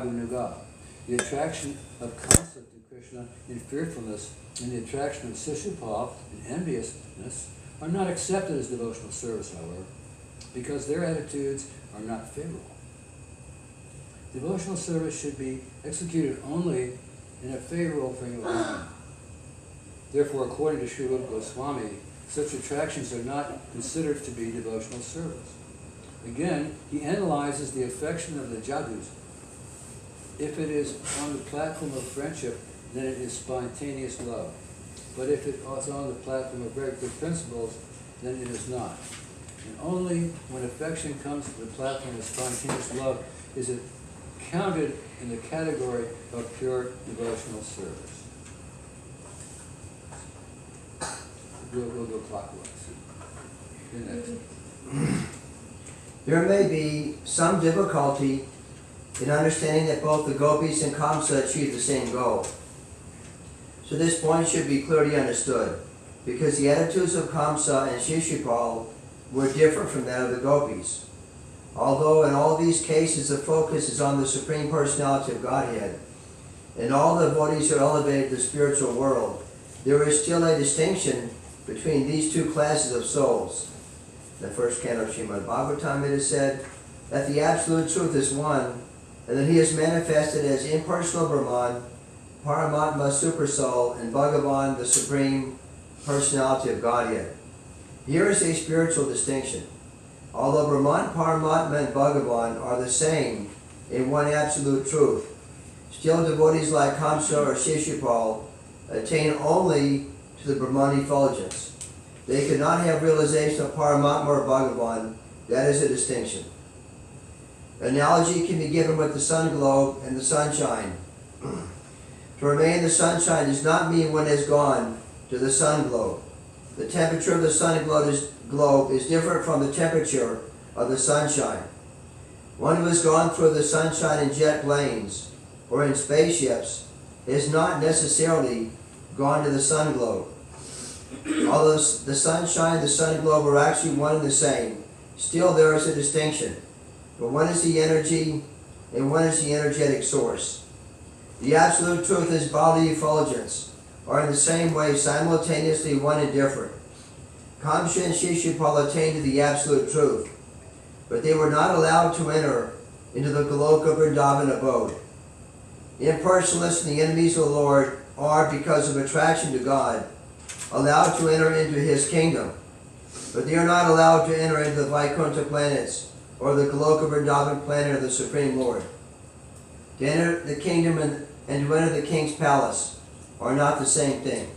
Rupanuga. The attraction of Kamsa to Krishna in fearfulness and the attraction of Sishupal in enviousness are not accepted as devotional service, however, because their attitudes are not favorable. Devotional service should be executed only in a favorable frame of mind. Therefore, according to Sri Rupa Goswami, such attractions are not considered to be devotional service. Again, he analyzes the affection of the jadus. If it is on the platform of friendship, then it is spontaneous love. But if it is on the platform of very good principles, then it is not. And only when affection comes to the platform of spontaneous love is it counted in the category of pure devotional service. We'll go clockwise. You're next. There may be some difficulty in understanding that both the gopis and Kamsa achieve the same goal. So this point should be clearly understood, because the attitudes of Kamsa and Shishupal were different from that of the gopis. Although in all these cases the focus is on the Supreme Personality of Godhead, and all the devotees are elevated to the spiritual world, there is still a distinction between these two classes of souls. In the first canto of Srimad Bhagavatam it is said that the Absolute Truth is one, and that he is manifested as impersonal Brahman, Paramatma Supersoul, and Bhagavan, the Supreme Personality of Godhead. Here is a spiritual distinction. Although Brahman, Paramatma, and Bhagavan are the same in one absolute truth, still devotees like Kamsa or Shishupal attain only to the Brahman effulgence. They cannot have realization of Paramatma or Bhagavan. That is a distinction. Analogy can be given with the sun globe and the sunshine. To remain in the sunshine does not mean one has gone to the sun globe. The temperature of the sun globe is different from the temperature of the sunshine. One who has gone through the sunshine in jet planes or in spaceships has not necessarily gone to the sun globe. Although the sunshine and the sun globe are actually one and the same, still there is a distinction. But one is the energy and one is the energetic source. The Absolute Truth is bodily effulgence, are in the same way simultaneously one and different. Kamsa and Shishupal attained to the Absolute Truth, but they were not allowed to enter into the Goloka Vrindavan abode. Impersonalists and the enemies of the Lord are, because of attraction to God, allowed to enter into his kingdom, but they are not allowed to enter into the Vaikuntha planets or the Goloka Vrindavan planet of the Supreme Lord. To enter the kingdom and to enter the king's palace are not the same thing.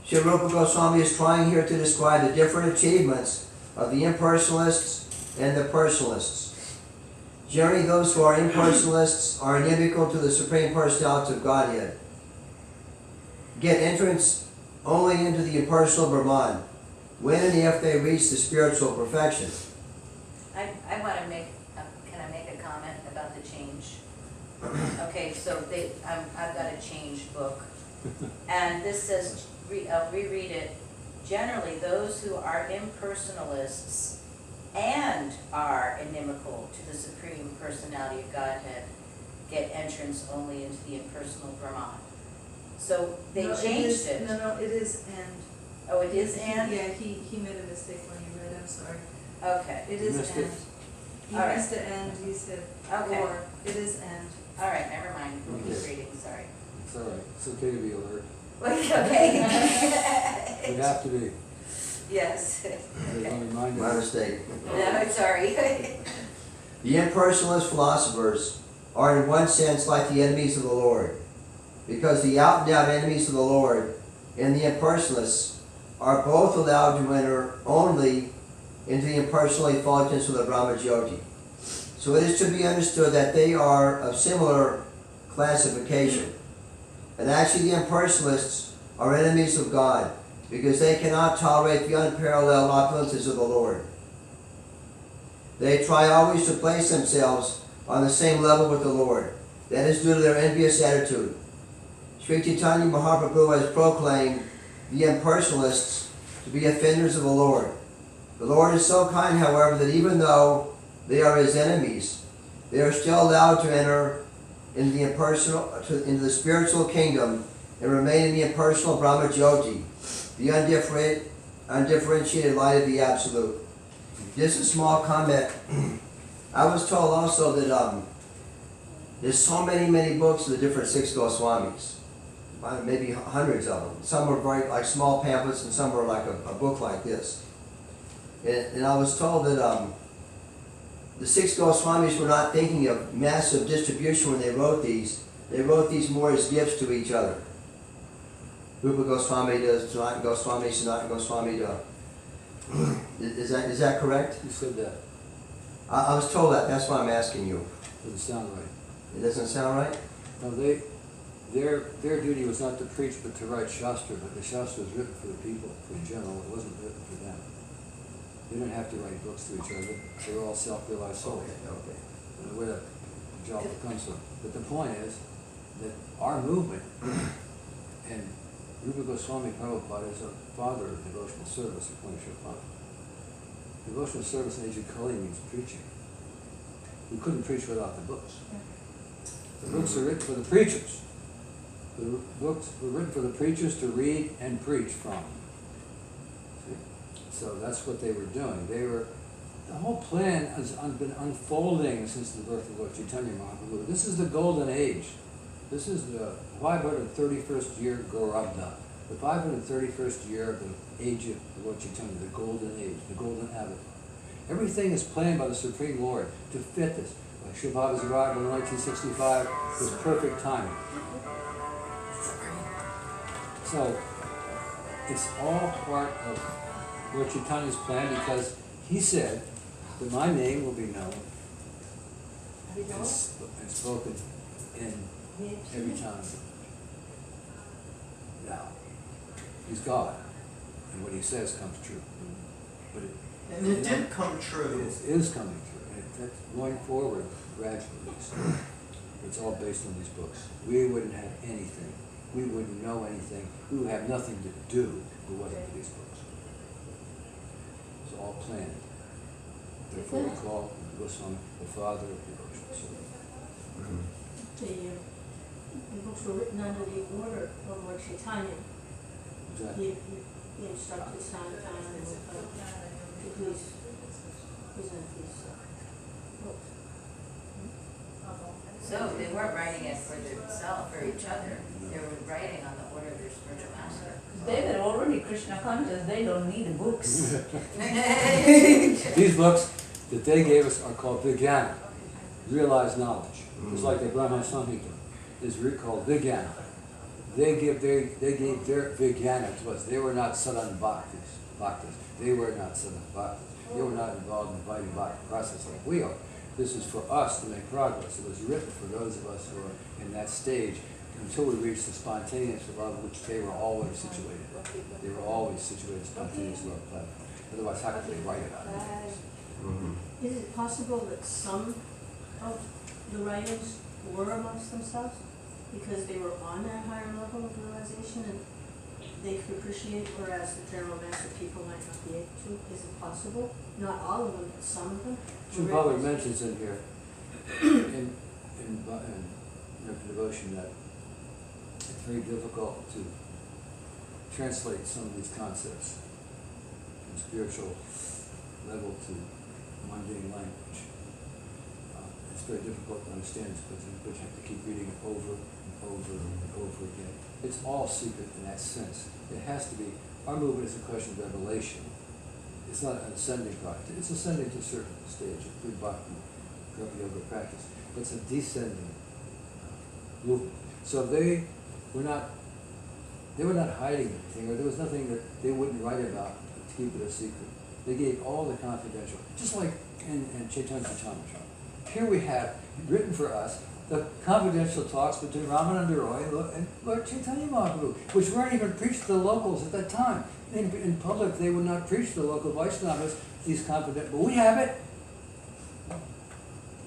Sri Rupa Goswami is trying here to describe the different achievements of the impersonalists and the personalists. Generally, those who are impersonalists are inimical to the Supreme Personality of Godhead, get entrance only into the impersonal Brahman, when and if they reach the spiritual perfection. I want to make, can I make a comment about the change? Okay, so I've got a change book, and this says, I'll reread it. Generally, those who are impersonalists and are inimical to the Supreme Personality of Godhead get entrance only into the impersonal Brahman. So they changed it. No, it is and. Oh, it is and? Yeah, he made a mistake when he read, I'm sorry. Okay. It is missed and. it. He All right. missed the and, he said Okay. or. It is and. All right, never mind. We'll keep reading, sorry. It's all right. It's okay to be alert. Okay. We have to be. Yes. There's Okay. only mind My mistake. No, sorry. The impersonalist philosophers are in one sense like the enemies of the Lord, because the out-and-out enemies of the Lord and the impersonalists are both allowed to enter only into the impersonal effulgence of the Brahma Jyoti. So it is to be understood that they are of similar classification. And actually the impersonalists are enemies of God, because they cannot tolerate the unparalleled opulences of the Lord. They try always to place themselves on the same level with the Lord. That is due to their envious attitude. Sri Chaitanya Mahaprabhu has proclaimed the impersonalists to be offenders of the Lord. The Lord is so kind, however, that even though they are his enemies, they are still allowed to enter into the into the spiritual kingdom and remain in the impersonal Brahma Jyoti, the undifferentiated light of the Absolute. Just a small comment. I was told also that there's so many books of the different six Goswamis, maybe hundreds of them. Some were very like small pamphlets, and some were like a book like this. And I was told that the six Goswamis were not thinking of massive distribution when they wrote these. They wrote these more as gifts to each other. Rupa Goswami to Sanatana Goswami, Sanatana Goswami to... Is that correct? Who said that? I was told that. That's why I'm asking you. Doesn't sound right. It doesn't sound right? No, their duty was not to preach, but to write Shastra. But the Shastra was written for the people, in general. It wasn't written for them. They didn't have to write books to each other. They were all self-realized souls. Okay. Where the job comes from. But the point is that our movement, and Rupa Goswami Prabhupada is a father of devotional service, according to Rupanuga. Devotional service in Asia Kali means preaching. We couldn't preach without the books. The books are written for the preachers. The books were written for the preachers to read and preach from. See? So that's what they were doing. The whole plan has been unfolding since the birth of Lord Chaitanya Mahaprabhu. This is the golden age. This is the 531st year Gaurabda. The 531st year of the age of Lord Chaitanya, the golden age, the golden avatar. Everything is planned by the Supreme Lord to fit this. Like Shubhava's arrival in 1965 was perfect timing. So it's all part of Lord Chaitanya's plan, because he said that my name will be known and spoken in every time. Now, he's God, and what he says comes true. But And it did come true. it is coming true, and it's going forward gradually. So it's all based on these books. We wouldn't have anything. We wouldn't know anything. We would have nothing to do if it wasn't for these books. It's all planned. Therefore we call Goswami the father of devotional service. The books were written under the order of Lord Chaitanya. Exactly. He instructed Sanatana and to please present these books. So they weren't writing it for themselves, for each other. They were writing on the order of their spiritual master. They were already Krishna conscious, they don't need the books. These books that they gave us are called Vijnana, realized knowledge. It's like the Brahma Samhita is called Vijnana. They gave their Vijnana to us. They were not Sadhan Bhaktas. They were not Sadhan Bhaktas. They were not involved in the Vaidhi Bhakti process like we are. This is for us to make progress. It was written for those of us who are in that stage until we reach the spontaneous love, which they were always situated. They were always situated in spontaneous love platform. Otherwise, how could they write about it? Is it possible that some of the writings were amongst themselves because they were on that higher level of realization and they could appreciate, whereas the general mass of people might not be able to? Is it possible? Not all of them, but some of them? Prabhupada mentions in here, in devotion, that it's very difficult to translate some of these concepts from spiritual level to mundane language. It's very difficult to understand this, but you have to keep reading it over and over and over again. It's all secret in that sense. It has to be. Our movement is a question of revelation. It's not an ascending practice. It's ascending to a certain stage of good bhakti, yoga practice. But it's a descending movement. So they were not hiding anything, or there was nothing that they wouldn't write about to keep it a secret. They gave all the confidential, just like in Chaitanya Charitamrita. Here we have, written for us, the confidential talks between Ramananda Roy and Lord Chaitanya Mahaprabhu, which weren't even preached to the locals at that time. In public, they would not preach to the local Vaishnavas these confidential, but we have it.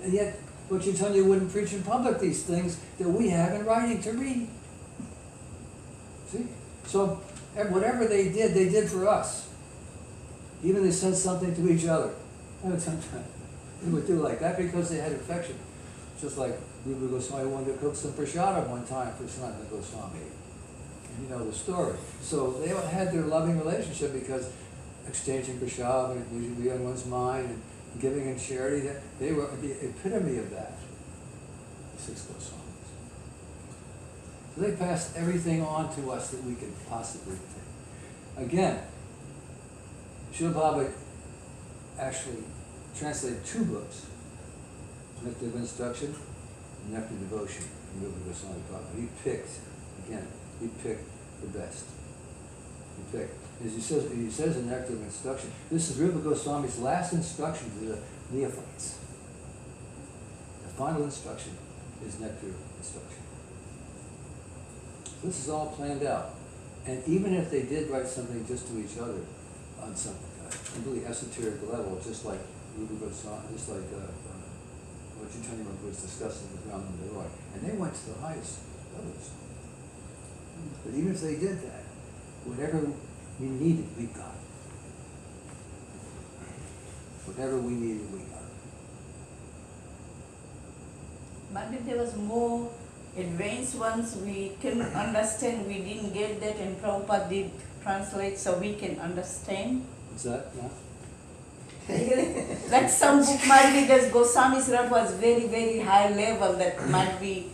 And yet, Lord Chaitanya wouldn't preach in public these things that we have in writing to read. See? So, whatever they did for us. Even they sent something to each other. And sometimes they would do like that because they had affection. Just like Rupa Goswami wanted to cook some prasada one time for Sanatana Goswami. You know the story. So they had their loving relationship because exchanging prasad and usually be on one's mind and giving in charity, that they were the epitome of that. The 6 Goswamis. So they passed everything on to us that we could possibly take. Again, Srila Prabhupada actually translated 2 books, Nectar of Instruction and Nectar of Devotion, from Rupa Goswami Prabhupada. He picked the best. He picked. As he says in Nectar of Instruction, this is Rupa Goswami's last instruction to the neophytes. The final instruction is Nectar of Instruction. This is all planned out. And even if they did write something just to each other on some completely esoteric level, just like Rupa Goswami, just like what Chaitanya was discussing with Ramananda Roy, and they went to the highest levels. But even if they did that, whatever we needed, we got. Whatever we needed, we got. But if there was more advanced ones, we can understand. We didn't get that, and Prabhupada did translate so we can understand. What's that? Yeah? Like some book might be, this Goswami's wrote was very, very high level that might be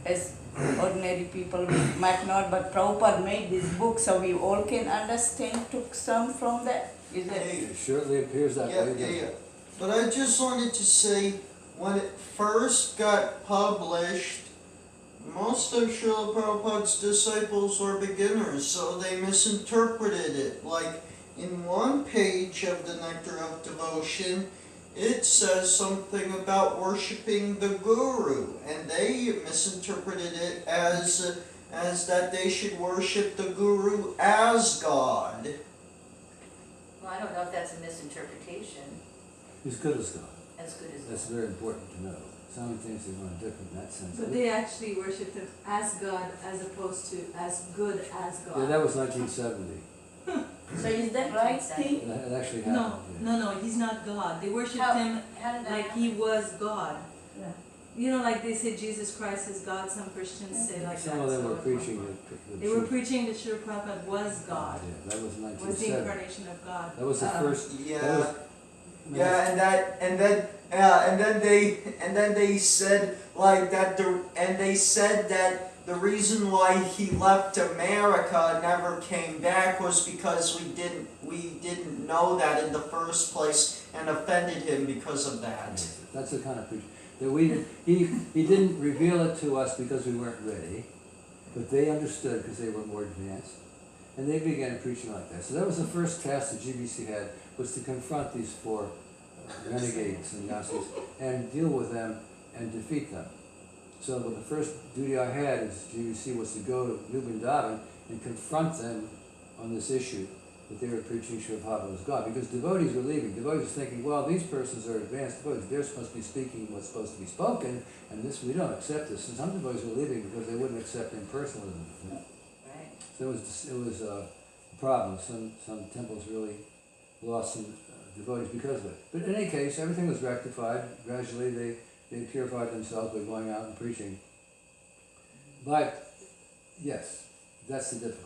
as ordinary people we might not, but Prabhupada made this book so we all can understand, took some from that. Is it? It surely appears that way. Yeah. But I just wanted to say, when it first got published, most of Srila Prabhupada's disciples were beginners, so they misinterpreted it. Like, in one page of the Nectar of Devotion, it says something about worshiping the Guru, and they misinterpreted it as that they should worship the Guru as God. Well, I don't know if that's a misinterpretation, As good as God. as good as That's that. very important to know. Some things are going different in that sense. But they actually worshipped him as God as opposed to as good as God. Yeah, that was 1970. So is that right thing? It actually No, happened. no, he's not God. They worshipped How- him How did that like happen? he was God. Yeah. You know, like they say Jesus Christ is God, some Christians say like Some that. of them so were preaching the They were truth. preaching that Srila Prabhupada was God, Yeah, that was was the 1970. incarnation of God. That was the first. Yeah. And then they said like that they said that the reason why he left America, never came back, was because we didn't know that in the first place and offended him because of that. That's the kind of preaching. That he didn't reveal it to us because we weren't ready, but they understood because they were more advanced, and they began preaching like that. So that was the first task that GBC had, was to confront these 4 renegade sannyasis and deal with them and defeat them. So the first duty I had as GBC was to go to New Vrindavan and confront them on this issue that they were preaching Srila Prabhupada was God, because devotees were leaving. Devotees were thinking, well, these persons are advanced devotees, they're supposed to be speaking what's supposed to be spoken, and this, we don't accept this. And some devotees were leaving because they wouldn't accept impersonalism. Right. So it was a problem. Some temples really lost some devotees because of it. But in any case, everything was rectified. Gradually they purified themselves by going out and preaching. But yes, that's the difficulty.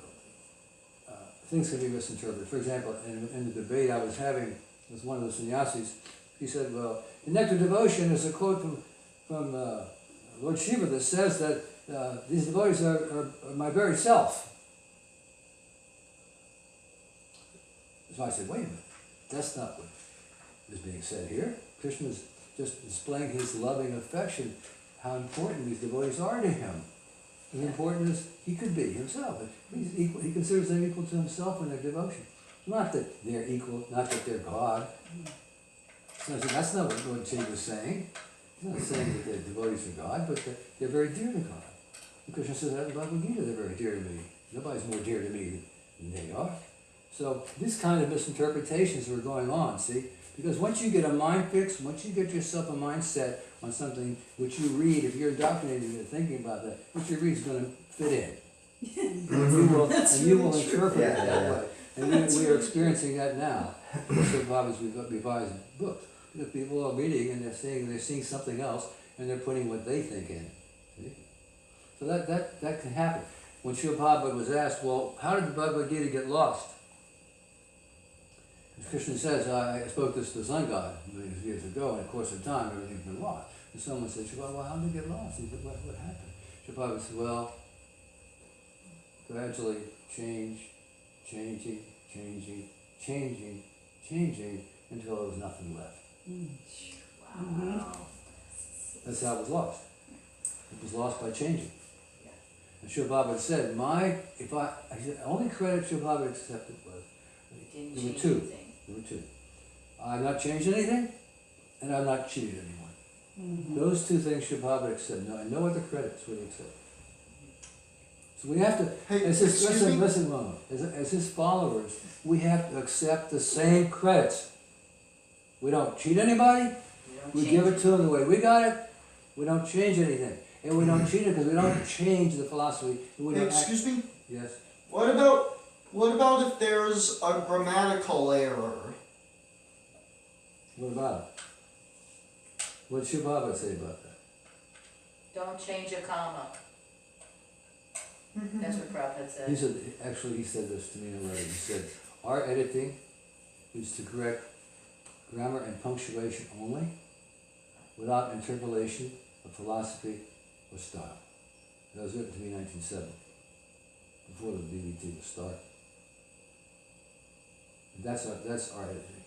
Things can be misinterpreted. For example, in the debate I was having with one of the sannyasis, he said, well, in Nectar Devotion is a quote from Lord Shiva that says that these devotees are my very self. So I said, wait a minute, that's not what is being said here. Krishna is just displaying his loving affection, how important these devotees are to him. As important as he could be himself. He's equal, he considers them equal to himself in their devotion. Not that they're equal, not that they're God. So that's not what Lord Shiva was saying. He's not saying that they're devotees of God, but that they're very dear to God. And Krishna says that in Bhagavad Gita, they're very dear to me. Nobody's more dear to me than they are. So these kind of misinterpretations were going on, see? Because once you get a mind fix, once you get yourself a mindset on something which you read, if you're indoctrinated into thinking about that, what you read is going to fit in. And you will interpret it that way. And we are experiencing that now. So Bob's revised book. Because people are reading and they're seeing something else, and they're putting what they think in. See? So that can happen. When Srila Prabhupada was asked, well, how did the Bhagavad Gita get lost? As Krishna says, I spoke this to the sun god millions of years ago, and of course of time everything's been lost. And someone said, Srila, well, how did it get lost? He said, what happened? Srila Prabhupada said, well, gradually changing until there was nothing left. Wow. That's how it was lost. It was lost by changing. And Srila Prabhupada said, the only credit Srila Prabhupada accepted was, Didn't there were change two. anything. There were two. I've not changed anything, and I've not cheated anyone. Those two things Srila Prabhupada accepted. No other credits would he accept. So we have to, Hey, as his, excuse me? listen, Mama, as his followers, we have to accept the same credits. We don't cheat anybody, You don't we change give it to them the way we got it, we don't change anything. And we don't cheat it because we don't change the philosophy. We Hey, don't excuse me? Yes. What about if there's a grammatical error? What about it? What did Srila Prabhupada say about that? Don't change a comma. That's what Prabhupada He said. said, he said this to me in a letter. He said, our editing is to correct grammar and punctuation only, without interpolation of philosophy or style. That was written to me in 1970, before the BBT was started. And that's our editing.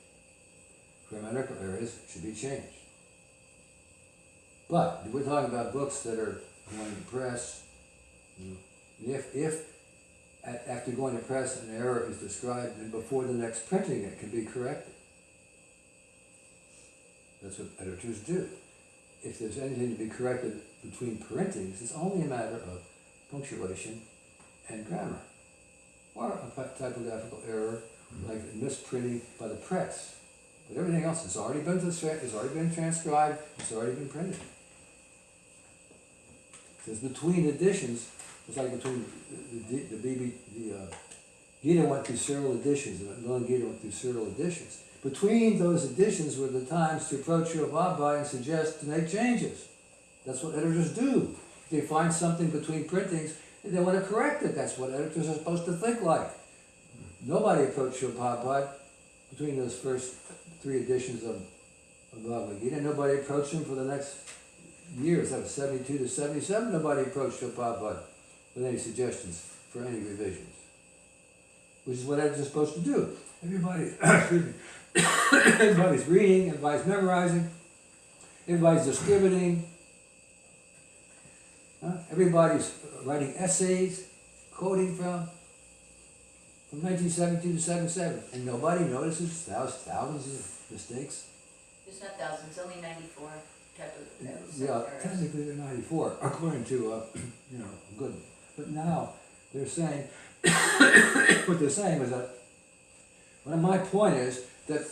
Grammatical errors should be changed. But if we're talking about books that are going to press, if after going to press an error is described and before the next printing it can be corrected. That's what editors do. If there's anything to be corrected between printings, it's only a matter of punctuation and grammar. Or a typographical error like misprinting by the press. But everything else has already been transcribed, it's already been printed. Because between editions, it's like between the Gita went through several editions, and the Lila Gita went through several editions. Between those editions were the times to approach Srila Prabhupada and suggest to make changes. That's what editors do. If they find something between printings, they want to correct it. That's what editors are supposed to think like. Nobody approached Srila Prabhupada between those first three editions of Bhagavad Gita. Nobody approached him for the next years. That was 72 to 77. Nobody approached Srila Prabhupada with any suggestions for any revisions. Which is what editors are supposed to do. Everybody, everybody's reading, everybody's memorizing, everybody's distributing, everybody's writing essays, quoting from 1972 to 77, and nobody notices thousands of mistakes. It's not thousands, only 94 type of Yeah, errors. technically they're 94, according to, good. But now they're saying, what they're saying is that, well, my point is that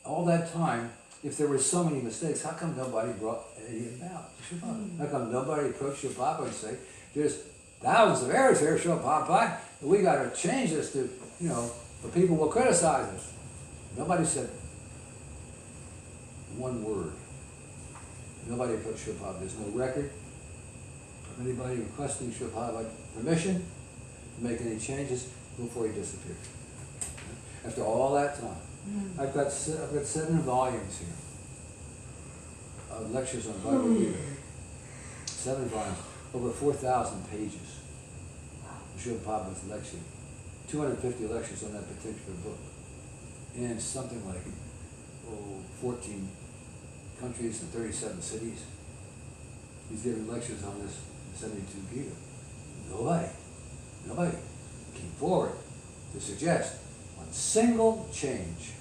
all that time, if there were so many mistakes, how come nobody brought any about to Prabhupada? How come nobody approached Prabhupada and say, there's thousands of errors here, Prabhupada, and we got to change this to, the people will criticize us. Nobody said one word. Nobody approached Prabhupada. There's no record of anybody requesting Prabhupada permission to make any changes before he disappeared. After all that time. I've got 7 volumes here of lectures on Bhagavad Gita. 7 volumes, over 4,000 pages. Srila Prabhupada's lecture. 250 lectures on that particular book. In something like 14 countries and 37 cities. He's giving lectures on this 72 Gita. Nobody came forward to suggest one single change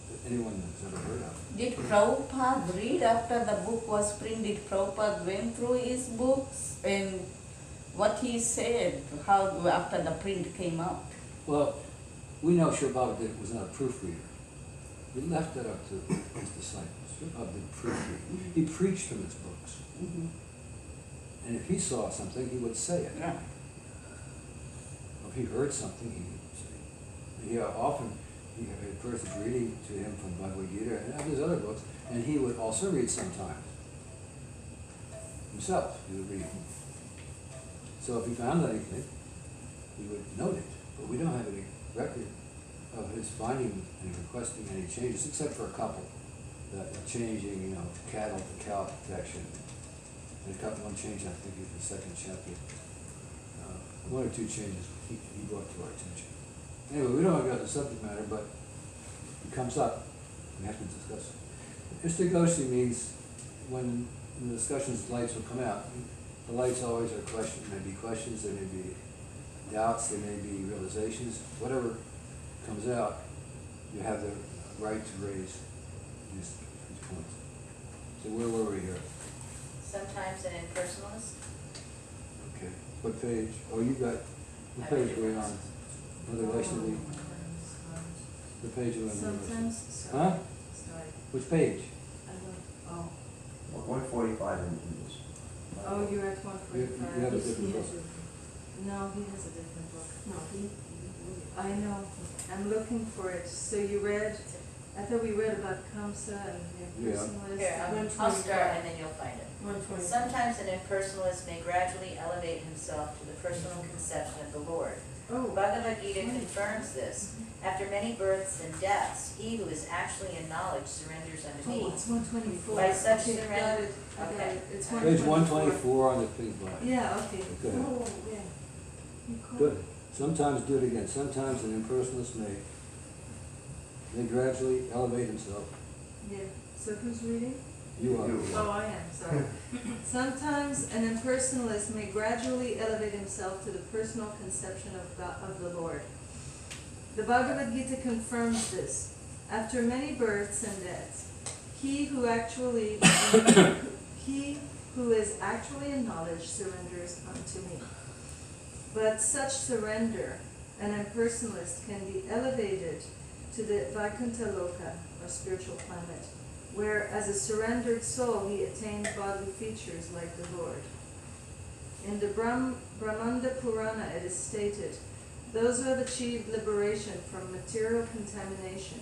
that anyone has ever heard of. Did Prabhupada read after the book was printed? Did Prabhupada went through his books and what he said, how after the print came out? Well, we know Srila Prabhupada was not a proofreader. He left that up to his disciples. Srila Prabhupada didn't proofread. He preached from his books. And if he saw something, he would say it. Yeah. If he heard something, he would say it. A person was reading to him from Bhagavad Gita and his other books, and he would also read sometimes. himself, he would read. So if he found anything, he would note it, but we don't have any record of his finding and requesting any changes, except for a couple, that changing, cattle to cow protection. And one change, I think, in the second chapter. One or two changes he brought to our attention. Anyway, we don't have got the subject matter, but it comes up. We have to discuss it. Istagoshi means when in the discussions lights will come out. The lights always are questions. There may be questions, there may be doubts, there may be realizations. Whatever comes out, you have the right to raise these points. So where were we here? Sometimes an impersonalist. Okay. What page? Oh, you got, what page were you on? Whether Vaishnavi, the page you were on? Sometimes, Huh? sorry, Which page? I don't, oh, 145 in this. oh, you're at one You forty-five. have a different book. No, he has a different book. No, he, I know, I'm looking for it. So you read, I thought we read about Kamsa and the Yeah. impersonalist. Here, I'll start and then you'll find it. 120. Sometimes an impersonalist may gradually elevate himself to the personal conception of the Lord. Oh, Bhagavad Gita confirms this. After many births and deaths, he who is actually in knowledge surrenders unto me. oh, it's 124. By such Okay, surrender- got it, I got okay. it. It's Page 124. 124 on the pink line. Yeah, okay. Go ahead. Oh, yeah. You call Good. Sometimes do it again. Sometimes an impersonalist may gradually elevate himself. Yeah, so who's reading? You are. You. Oh, I am, sorry. Sometimes an impersonalist may gradually elevate himself to the personal conception of God, of the Lord. The Bhagavad Gita confirms this. After many births and deaths, he who is actually in knowledge surrenders unto me. But such surrender, an impersonalist can be elevated to the Vaikuntha Loka, or spiritual planet, where as a surrendered soul he attains bodily features like the Lord. In the Brahmanda Purana it is stated, those who have achieved liberation from material contamination,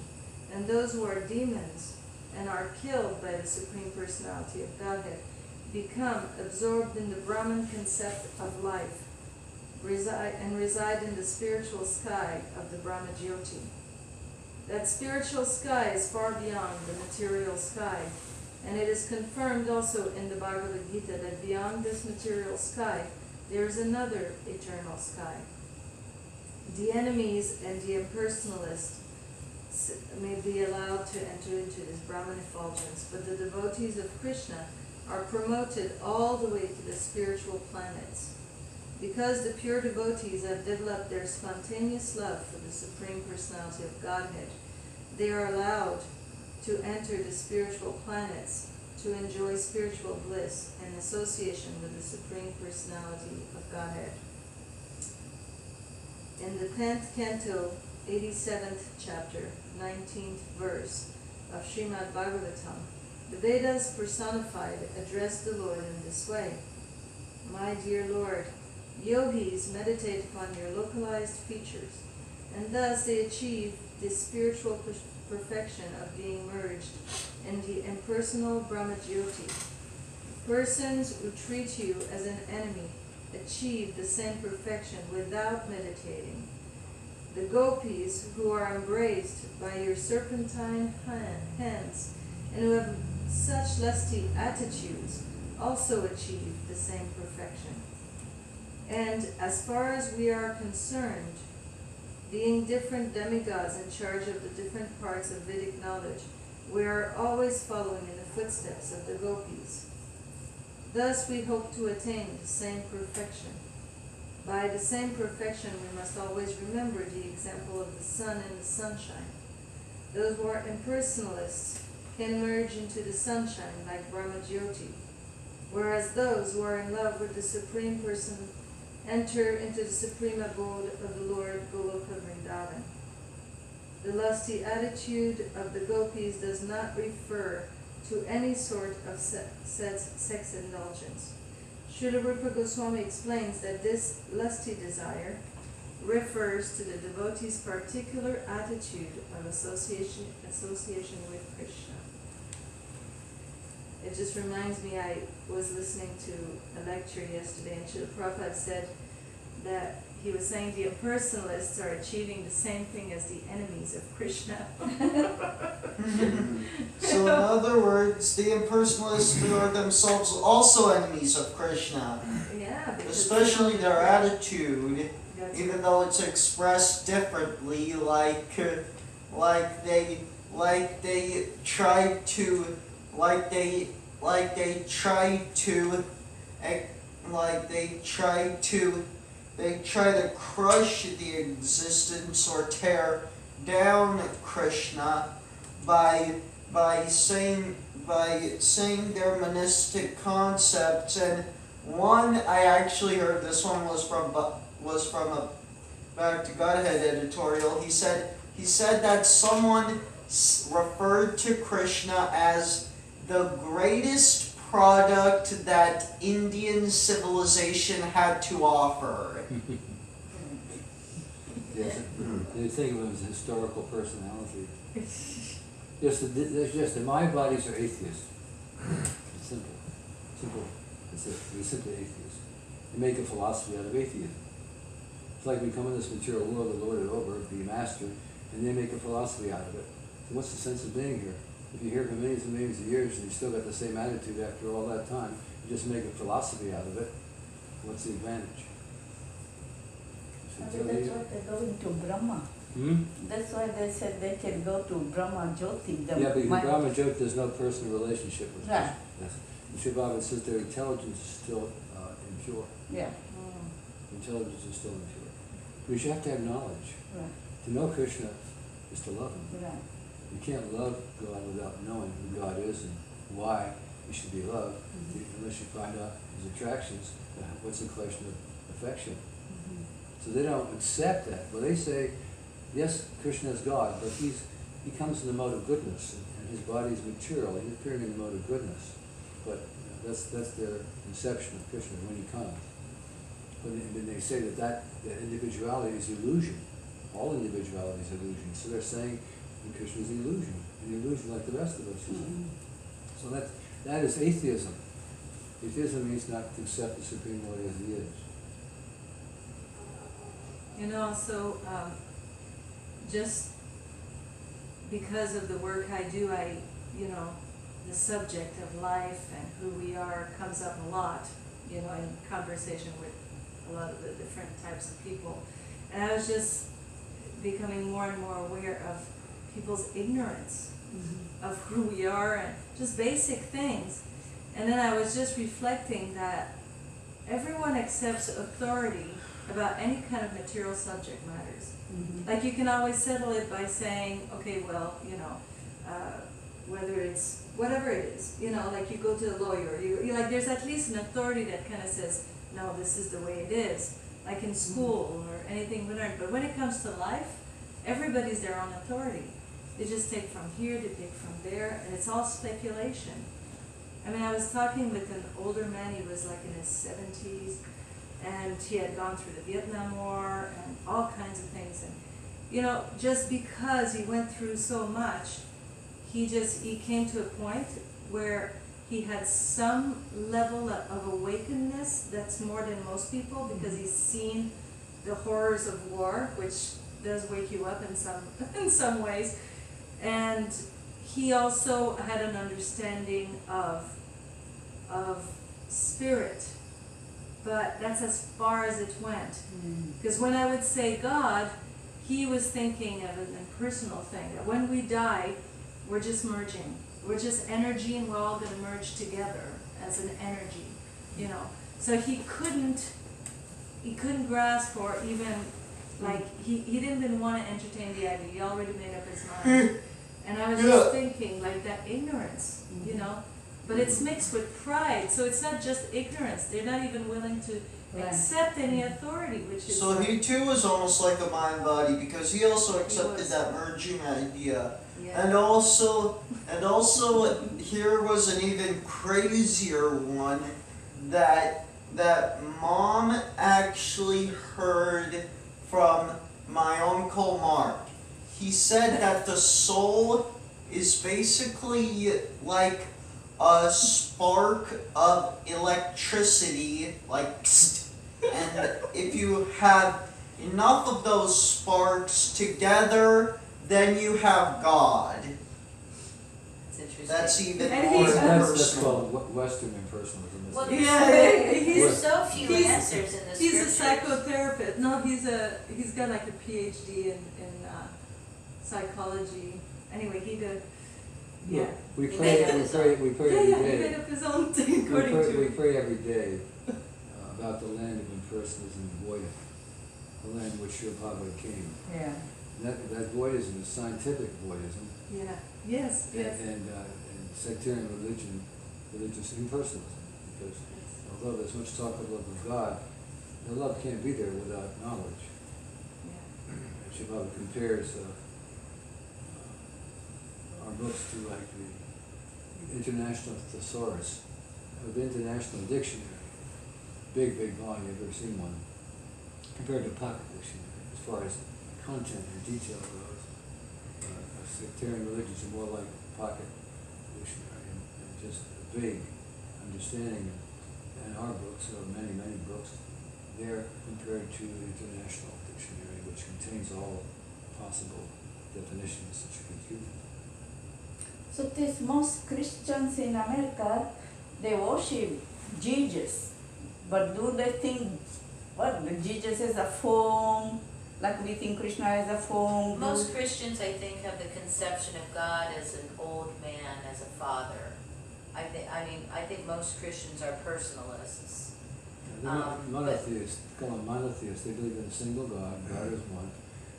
and those who are demons and are killed by the Supreme Personality of Godhead, become absorbed in the Brahman concept of life, reside in the spiritual sky of the Brahma Jyoti. That spiritual sky is far beyond the material sky, and it is confirmed also in the Bhagavad Gita that beyond this material sky there is another eternal sky. The enemies and the impersonalists may be allowed to enter into this Brahman effulgence, but the devotees of Krishna are promoted all the way to the spiritual planets. Because the pure devotees have developed their spontaneous love for the Supreme Personality of Godhead, they are allowed to enter the spiritual planets to enjoy spiritual bliss and association with the Supreme Personality of Godhead. In the 10th canto, 87th chapter, 19th verse of Srimad Bhagavatam, the Vedas personified address the Lord in this way. My dear Lord, yogis meditate upon your localized features, and thus they achieve this spiritual perfection of being merged in the impersonal Brahma Jyoti. Persons who treat you as an enemy achieve the same perfection without meditating. The gopis who are embraced by your serpentine hands and who have such lusty attitudes also achieve the same perfection. And as far as we are concerned, being different demigods in charge of the different parts of Vedic knowledge, we are always following in the footsteps of the gopis. Thus we hope to attain the same perfection. By the same perfection we must always remember the example of the sun and the sunshine. Those who are impersonalists can merge into the sunshine like Brahma Jyoti, whereas those who are in love with the Supreme Person enter into the supreme abode of the Lord Goloka Vrindavan. The lusty attitude of the gopis does not refer to any sort of sex indulgence. Srila Rupa Goswami explains that this lusty desire refers to the devotee's particular attitude of association with Krishna. it just reminds me, I was listening to a lecture yesterday, and Srila Prabhupada said that he was saying the impersonalists are achieving the same thing as the enemies of Krishna. So in other words, the impersonalists are themselves also enemies of Krishna. Yeah, because Especially their attitude, that's even though it's expressed differently, like they try to crush the existence or tear down Krishna by saying their monistic concepts. And one, I actually heard, this one was from a Back to Godhead editorial. He said that someone referred to Krishna as the greatest product that Indian civilization had to offer. Yes, they think of him as a historical personality. Just my bodies are atheists. It's simple. That's it. They're simply atheists. They make a philosophy out of atheism. It's like we come in this material world to lord it over, be master, and they make a philosophy out of it. So what's the sense of being here? If you're here for millions and millions of years and you still got the same attitude after all that time, you just make a philosophy out of it, what's the advantage? That's why they're going to Brahma. That's why they said they can go to Brahma Jyoti. Yeah, but in Brahma Jyoti there's no personal relationship with Right. Krishna. Yes. And Sri Bhagavan says their intelligence is still impure. Yeah, Intelligence is still impure. Because you have to have knowledge. right, To know Krishna is to love him. right. You can't love God without knowing who God is and why he should be loved, unless you find out his attractions. What's the question of affection? So they don't accept that. Well, they say, yes, Krishna is God, but he comes in the mode of goodness, and his body is material. He's appearing in the mode of goodness. But that's their conception of Krishna when he comes. But then they say that individuality is illusion. All individuality is illusion. So they're saying that Krishna is illusion, an illusion like the rest of us. So that is atheism. Atheism means not to accept the Supreme Lord as he is. So just because of the work I do, the subject of life and who we are comes up a lot, in conversation with a lot of the different types of people. And I was just becoming more and more aware of people's ignorance of who we are and just basic things. And then I was just reflecting that everyone accepts authority about any kind of material subject matters. Like you can always settle it by saying, okay, well, whether it's whatever it is, like you go to a lawyer, you like there's at least an authority that kind of says, no, this is the way it is. Like in school or anything we learn. But when it comes to life, everybody's their own authority. They just take from here, they take from there, and it's all speculation. I mean, I was talking with an older man, he was like in his 70s, and he had gone through the Vietnam War and all kinds of things. And, just because he went through so much, he came to a point where he had some level of awakenedness that's more than most people, because he's seen the horrors of war, which does wake you up in some ways. And he also had an understanding of spirit, but that's as far as it went. Because when I would say God, he was thinking of an impersonal thing, that when we die, we're just merging. We're just energy, and we're all going to merge together as an energy, So he couldn't grasp, or even, like, he didn't even want to entertain the idea. He already made up his mind. And I was just thinking, like, that ignorance, but it's mixed with pride. So it's not just ignorance. They're not even willing to accept any authority, which is... So he too was almost like a mind-body, because he also accepted that merging idea. Yeah. And also, here was an even crazier one that Mom actually heard from my Uncle Mark. He said that the soul is basically like a spark of electricity, like psst, and if you have enough of those sparks together, then you have God. It's interesting. That's even And more he's- That's personal. called Western impersonalism. Well, isn't it? there's so few he's- answers in the He's a scriptures. psychotherapist. No, he's got like a PhD in psychology. Anyway, he did. Yeah. We He pray made up every his own. day. He made up his own thing according We to. pray every day about the land of impersonalism, voidism, the land which Srila Prabhupada came. Yeah. That voidism is scientific voidism, Yeah. Yes. Yes. and sectarian religion, religious impersonalism. Because although there's much talk of love of God, the love can't be there without knowledge. Yeah. Srila Prabhupada compares our books to like the International Thesaurus, the International Dictionary, big volume, you've ever seen one, compared to pocket dictionary, as far as content and detail goes. Sectarian religions are more like pocket dictionary and just vague understanding. And our books, or many books, they're compared to the International Dictionary, which contains all possible definitions that you can use. So these most Christians in America, they worship Jesus, but do they think what Jesus is a form, like we think Krishna is a form? Most Christians, I think, have the conception of God as an old man, as a father. I think most Christians are personalists. They're not monotheists, call them monotheists, they believe in a single God, God is one.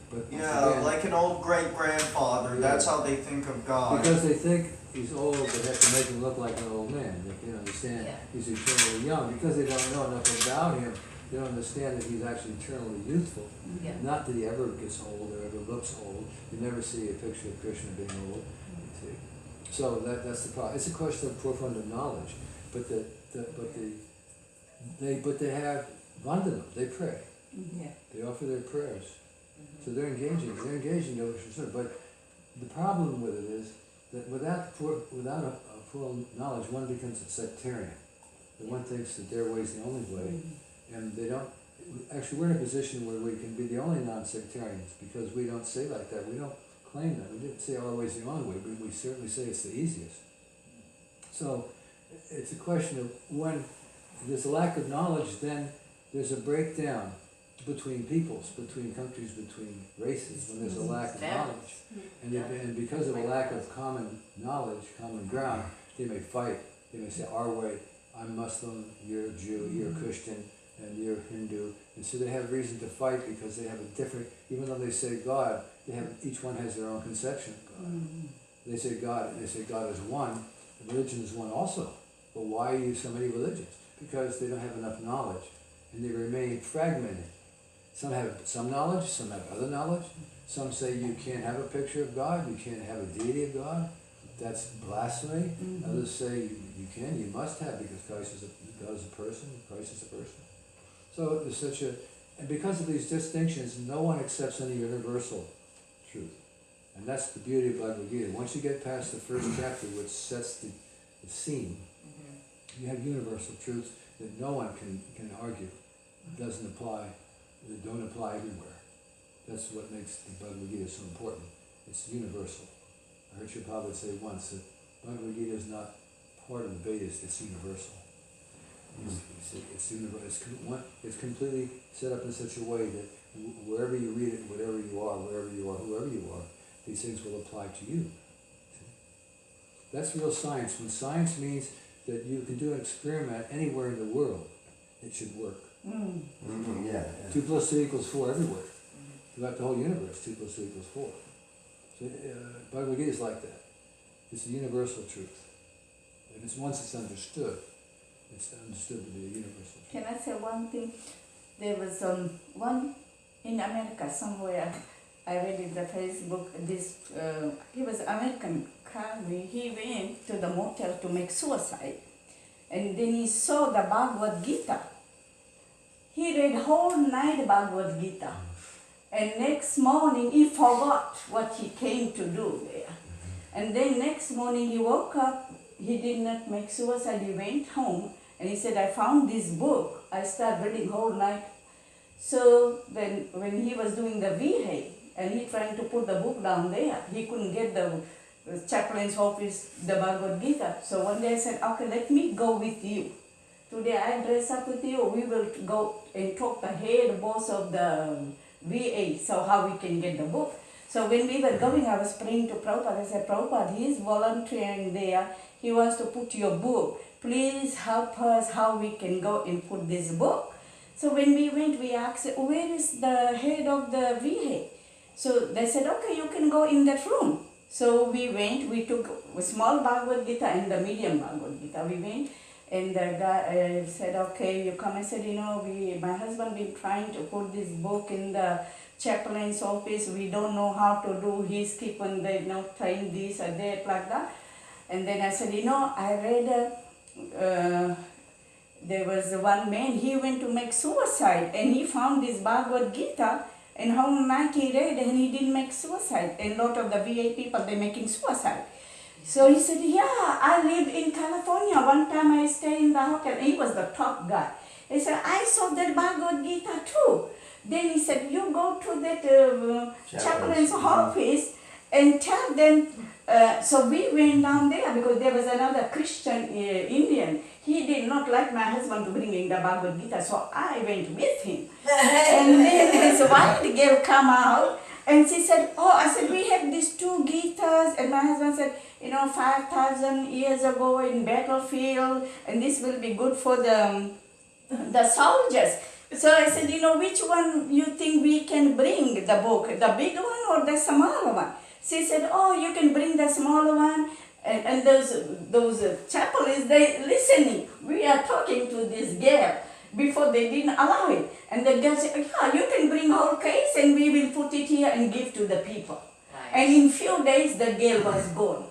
But Yeah, again, like an old great-grandfather. That's how they think of God. because they think he's old, they have to make him look like an old man. They can't understand Yeah. he's eternally young. Because they don't know enough about him, they don't understand that he's actually eternally youthful. Yeah. Not that he ever gets old or ever looks old. You never see a picture of Krishna being old. You see. So that's the problem. It's a question of profound knowledge. But they have vandanam. They pray. Yeah. They offer their prayers. So they're engaging in devotional service. But the problem with it is that without a full knowledge, one becomes a sectarian. And one thinks that their way is the only way, and they don't. Actually, we're in a position where we can be the only non-sectarians because we don't say like that. We don't claim that. We didn't say our way is the only way, but we certainly say it's the easiest. So it's a question of when there's a lack of knowledge, then there's a breakdown between peoples, between countries, between races, when there's a lack of knowledge. And because of a lack of common knowledge, common ground, they may fight. They may say, our way, I'm Muslim, you're a Jew, you're a Christian, and you're Hindu. And so they have reason to fight because they have a different, even though they say God, each one has their own conception of God. They say God, and they say God is one, and religion is one also. But why use so many religions? Because they don't have enough knowledge, and they remain fragmented. Some have some knowledge, some have other knowledge. Some say you can't have a picture of God, you can't have a deity of God. That's blasphemy. Others say you can, you must have, because God is a person, Christ is a person. So there's and because of these distinctions, no one accepts any universal truth. And that's the beauty of Bhagavad Gita. Once you get past the first chapter, which sets the scene, you have universal truths that no one can argue. It doesn't apply. They don't apply everywhere. That's what makes the Bhagavad Gita so important. It's universal. I heard Srila Prabhupada say once that Bhagavad Gita is not part of the Vedas, it's universal. It's completely set up in such a way that wherever you read it, whatever you are, wherever you are, whoever you are, these things will apply to you. See? That's real science. When science means that you can do an experiment anywhere in the world, it should work. Yeah. 2 + 2 = 4 everywhere. Throughout the whole universe, 2 + 2 = 4. So Bhagavad Gita is like that. It's a universal truth. And once it's understood to be a universal truth. Can I say one thing? There was one in America somewhere. I read in the Facebook. He was American Carly. He went to the motel to make suicide, and then he saw the Bhagavad Gita. He read whole night Bhagavad Gita, and next morning he forgot what he came to do there. And then next morning he woke up he did not make suicide. He went home and he said, I found this book. I started reading whole night. So then when he was doing the VA and he trying to put the book down there, he couldn't get the chaplain's office, the Bhagavad Gita. So one day I said, okay, let me go with you. Today I dress up with you. We will go and talk the head boss of the VA, so how we can get the book. So when we were going, I was praying to Prabhupada. I said, Prabhupada, he is volunteering there. He wants to put your book. Please help us how we can go and put this book. So when we went, we asked, where is the head of the VA? So they said, okay, you can go in that room. So we went, we took a small Bhagavad Gita and the medium Bhagavad Gita. We went and the guy said, okay, you come. I said, my husband been trying to put this book in the chaplain's office. We don't know how to do. He's keeping the, trying this or that like that. And then I said, I read, there was one man, he went to make suicide and he found this Bhagavad Gita and how much he read and he didn't make suicide. And a lot of the VA people, they're making suicide. So he said, yeah, I live in California. One time I stayed in the hotel. And he was the top guy. He said, I saw that Bhagavad Gita too. Then he said, you go to that chaplain's office and tell them. So we went down there because there was another Christian Indian. He did not like my husband to bring in the Bhagavad Gita, so I went with him. And then his white girl come out and she said, I said, we have these two Gitas. And my husband said, 5,000 years ago in battlefield, and this will be good for the soldiers. So I said, which one you think we can bring the book, the big one or the smaller one? She said, you can bring the smaller one. And those chaplains, they listening. We are talking to this girl before they didn't allow it. And the girl said, yeah, you can bring our case and we will put it here and give to the people. Nice. And in few days, the girl was gone.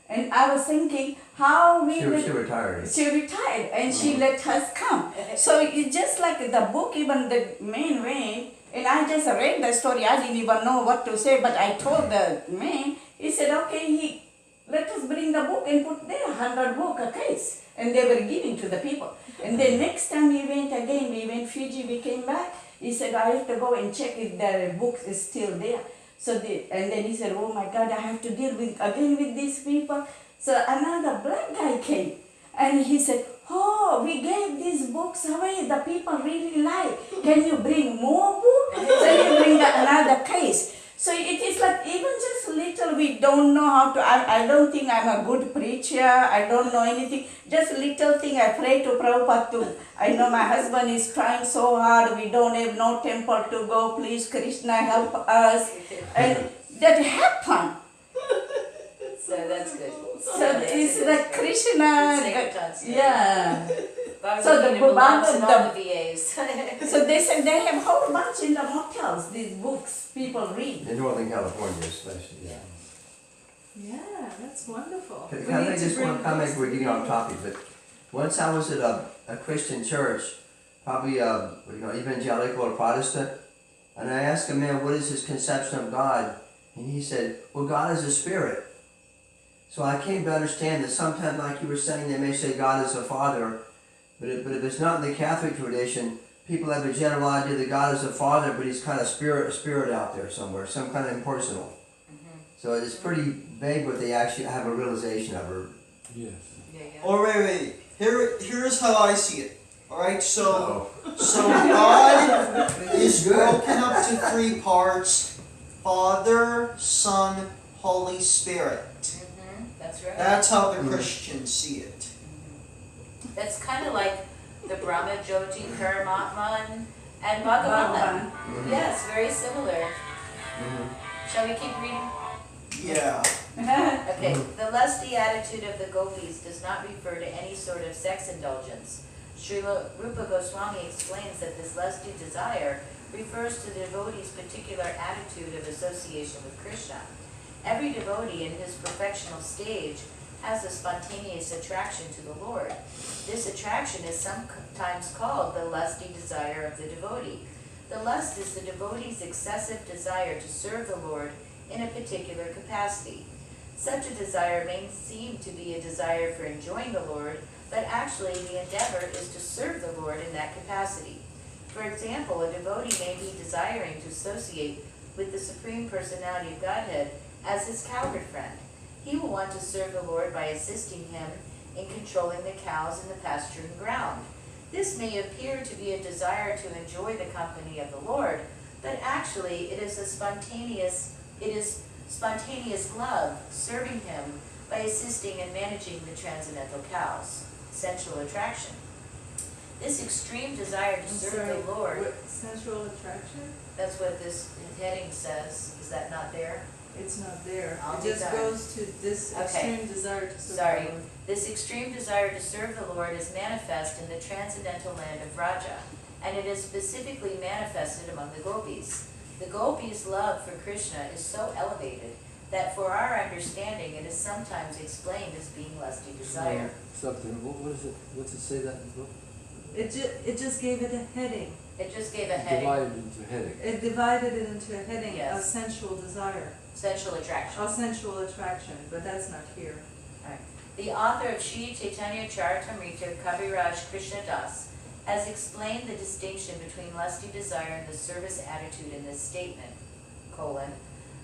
And I was thinking, how we... She retired. She retired and she let us come. So it's just like the book, even the main way, and I just read the story. I didn't even know what to say, but I told the man, he said, okay, let us bring the book and put there 100 book a case. And they were giving to the people. And then next time we went Fiji, we came back. He said, I have to go and check if the book is still there. So and then he said, oh my God, I have to deal again with these people. So another black guy came. And he said, we gave these books away. The people really like. Can you bring more books? So he bring another case. So it is like even just little, we don't know how to, I don't think I'm a good preacher, I don't know anything, just little thing I pray to Prabhupada too. I know my husband is trying so hard, we don't have no temple to go, please Krishna help us. And that happened. So that's good. So it's like Krishna, yeah. So the VAs. So they said they have a whole bunch in the hotels, these books people read. In Northern California especially, yeah. Yeah, that's wonderful. Can I make just one comment? We're getting off topic, but once I was at a Christian church, probably evangelical or Protestant, and I asked a man, what is his conception of God? And he said, well, God is a spirit. So I came to understand that sometimes, like you were saying, they may say God is a father, but if it's not in the Catholic tradition, people have a general idea that God is a father, but he's kind of a spirit out there somewhere, some kind of impersonal. Mm-hmm. So it's pretty vague what they actually have a realization of. Yes. Oh, wait. Here's how I see it. Alright, so God is broken up to three parts: Father, Son, Holy Spirit. That's right. That's how the Christians see it. That's kind of like the Brahma, Jyoti, Paramatman, and Bhagavan. Yes, very similar. Shall we keep reading? Yeah. Okay, the lusty attitude of the gopis does not refer to any sort of sex indulgence. Srila Rupa Goswami explains that this lusty desire refers to the devotee's particular attitude of association with Krishna. Every devotee in his perfectional stage has a spontaneous attraction to the Lord. This attraction is sometimes called the lusty desire of the devotee. The lust is the devotee's excessive desire to serve the Lord in a particular capacity. Such a desire may seem to be a desire for enjoying the Lord, but actually the endeavor is to serve the Lord in that capacity. For example, a devotee may be desiring to associate with the Supreme Personality of Godhead as his cowherd friend. He will want to serve the Lord by assisting him in controlling the cows in the pasturing ground. This may appear to be a desire to enjoy the company of the Lord, but actually it is spontaneous love, serving him by assisting and managing the transcendental cows. Sensual attraction. This extreme desire to serve the Lord. What, sensual attraction? That's what this heading says. Is that not there? It's not there. I'll It be just done. goes to this Okay. extreme desire to serve Sorry. the Lord. This extreme desire to serve the Lord is manifest in the transcendental land of Raja, and it is specifically manifested among the gopis. The gopis' love for Krishna is so elevated that for our understanding it is sometimes explained as being lusty desire. Stop there. What is it? What's it say that in the book? It just gave it a heading. It just gave a heading. Divided into heading. It divided it into a heading of Yes. sensual desire, Sensual attraction. of sensual attraction, but that's not here. The author of Sri Chaitanya Charitamrita, Kaviraj Krishnadas, has explained the distinction between lusty desire and the service attitude in this statement, :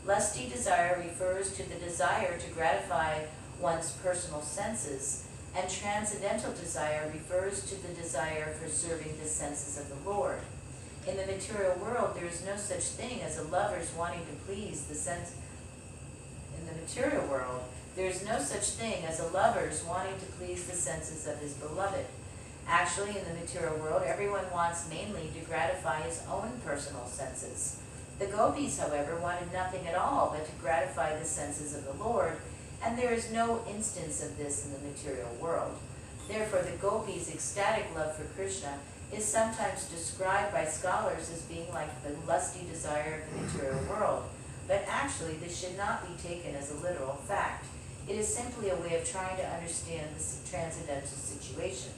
lusty desire refers to the desire to gratify one's personal senses, and transcendental desire refers to the desire for serving the senses of the Lord. In the material world, there is no such thing as a lover's wanting to please the sense. In the material world, there is no such thing as a lover's wanting to please the senses of his beloved. Actually, in the material world, everyone wants mainly to gratify his own personal senses. The gopis, however, wanted nothing at all but to gratify the senses of the Lord, and there is no instance of this in the material world. Therefore, the gopis' ecstatic love for Krishna is sometimes described by scholars as being like the lusty desire of the material world, but actually this should not be taken as a literal fact. It is simply a way of trying to understand the transcendental situation.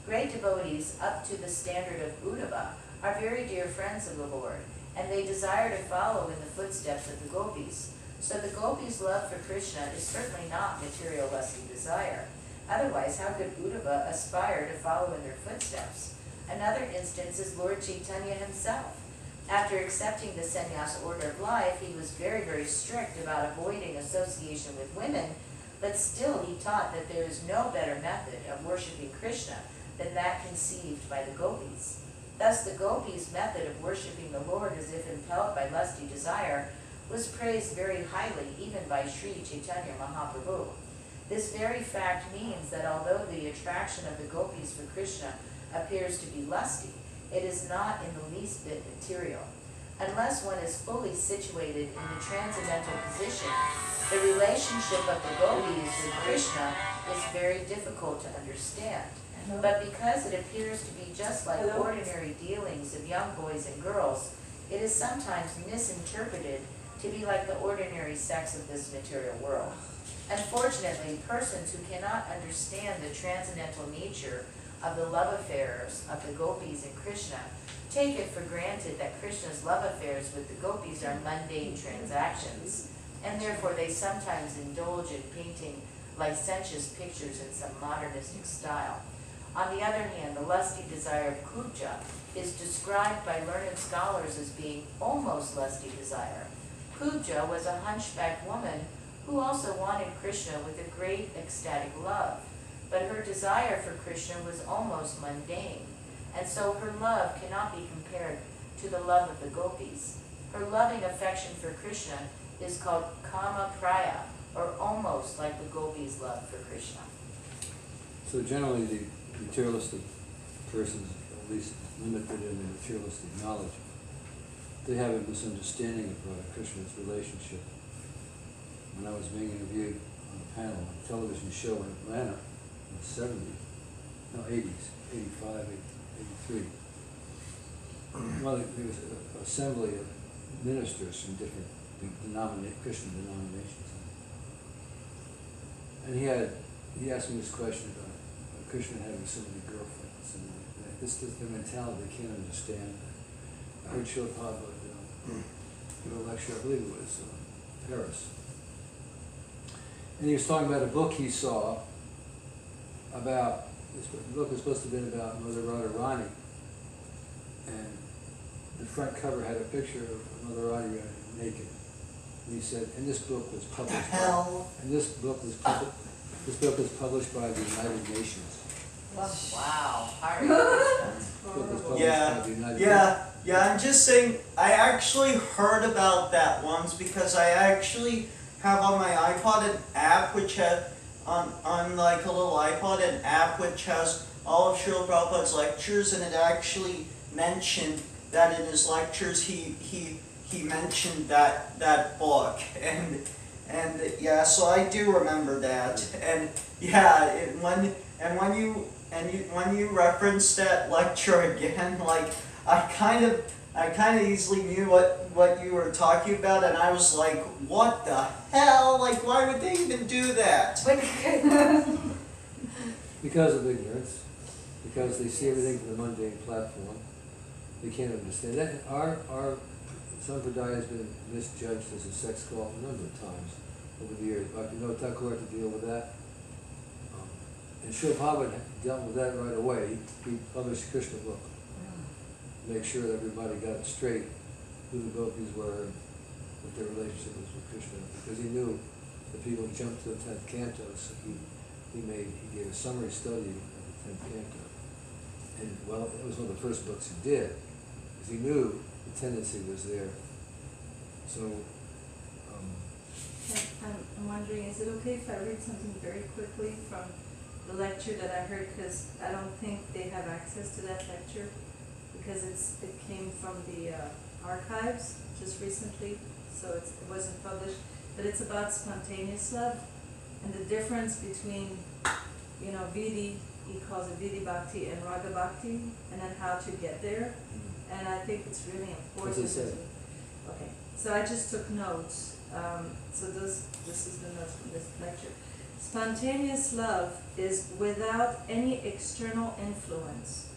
Great devotees up to the standard of Uddhava are very dear friends of the Lord, and they desire to follow in the footsteps of the gopis. So the gopis' love for Krishna is certainly not material lusty desire. Otherwise, how could Uddhava aspire to follow in their footsteps? Another instance is Lord Chaitanya himself. After accepting the sannyasa order of life, he was very, very strict about avoiding association with women, but still he taught that there is no better method of worshiping Krishna than that conceived by the gopis. Thus, the gopis' method of worshiping the Lord as if impelled by lusty desire was praised very highly even by Sri Chaitanya Mahaprabhu. This very fact means that although the attraction of the gopis for Krishna appears to be lusty, it is not in the least bit material. Unless one is fully situated in the transcendental position, the relationship of the gopis with Krishna is very difficult to understand. But because it appears to be just like ordinary dealings of young boys and girls, it is sometimes misinterpreted to be like the ordinary sex of this material world. Unfortunately, persons who cannot understand the transcendental nature of the love affairs of the gopis and Krishna take it for granted that Krishna's love affairs with the gopis are mundane transactions, and therefore they sometimes indulge in painting licentious pictures in some modernistic style. On the other hand, the lusty desire of Kubja is described by learned scholars as being almost lusty desire. Kubja was a hunchbacked woman who also wanted Krishna with a great ecstatic love, but her desire for Krishna was almost mundane, and so her love cannot be compared to the love of the gopis. Her loving affection for Krishna is called kama praya, or almost like the gopis' love for Krishna. So generally the materialistic persons, at least limited in their materialistic knowledge, they have a misunderstanding of Krishna's relationship. When I was being interviewed on a panel on a television show in Atlanta in the 70s, no, 80s, 85, 83, well, there was an assembly of ministers from different Christian denominations. And he asked me this question about Krishna having so many girlfriends, and this is the mentality they can't understand. I heard Srila Prabhupada give a lecture, I believe it was Paris, And he was talking about a book he saw about, this book was supposed to have been about Mother Radharani. And the front cover had a picture of Mother Radharani naked. And he said, and this book was published. What the hell? And this book was published by the United Nations. Wow, Hare This book was published Yeah, by the United yeah, I'm just saying, I actually heard about that once because I actually have on my iPod an app which has, on like a little iPod, an app which has all of Srila Prabhupada's lectures, and it actually mentioned that in his lectures he mentioned that book, and yeah, so I do remember that, and yeah, when you referenced that lecture again, like I kind of easily knew what you were talking about, and I was like, what the hell? Like, why would they even do that? Because of ignorance, because they see everything from the mundane platform. They can't understand that. Our Sampradaya has been misjudged as a sex cult a number of times over the years. Bhaktivinoda Thakur had to deal with that. And Srila Prabhupada dealt with that right away. He published a Krishna book to make sure that everybody got it straight who the gopis were and what their relationship was with Krishna. Because he knew that people jumped to the 10th canto, so he gave a summary study of the 10th canto. And well, it was one of the first books he did, because he knew the tendency was there. So, I'm wondering, is it okay if I read something very quickly from the lecture that I heard? Because I don't think they have access to that lecture, because it came from the archives just recently, so it wasn't published. But it's about spontaneous love and the difference between, Vidi, he calls it Vidi Bhakti and Raga Bhakti, and then how to get there. And I think it's really important. What's it say? Okay, so I just took notes. So this is the notes from this lecture. Spontaneous love is without any external influence.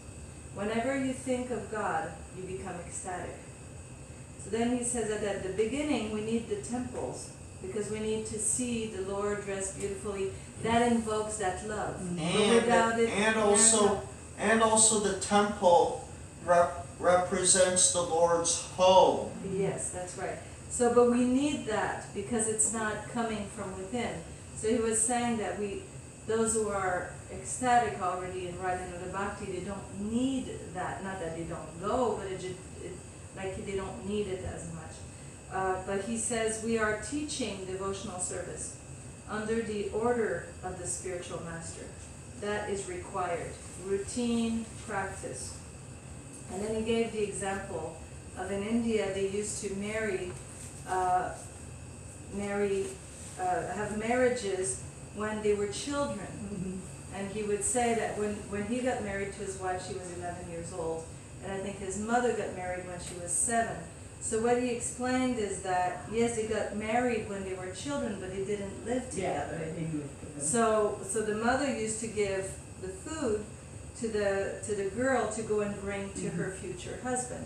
Whenever you think of God, you become ecstatic. So then he says that at the beginning we need the temples, because we need to see the Lord dressed beautifully. That invokes that love. But without it, And also the temple represents the Lord's home. yes, that's right. So, but we need that because it's not coming from within. So he was saying that those who are ecstatic already in Radharani Bhakti, they don't need that. Not that they don't go, but like they don't need it as much. But he says we are teaching devotional service under the order of the spiritual master. That is required. Routine practice. And then he gave the example of in India they used to have marriages when they were children. And he would say that when he got married to his wife, she was 11 years old. And I think his mother got married when she was 7. So what he explained is that, yes, they got married when they were children, but they didn't live together. So the mother used to give the food to the girl to go and bring to her future husband.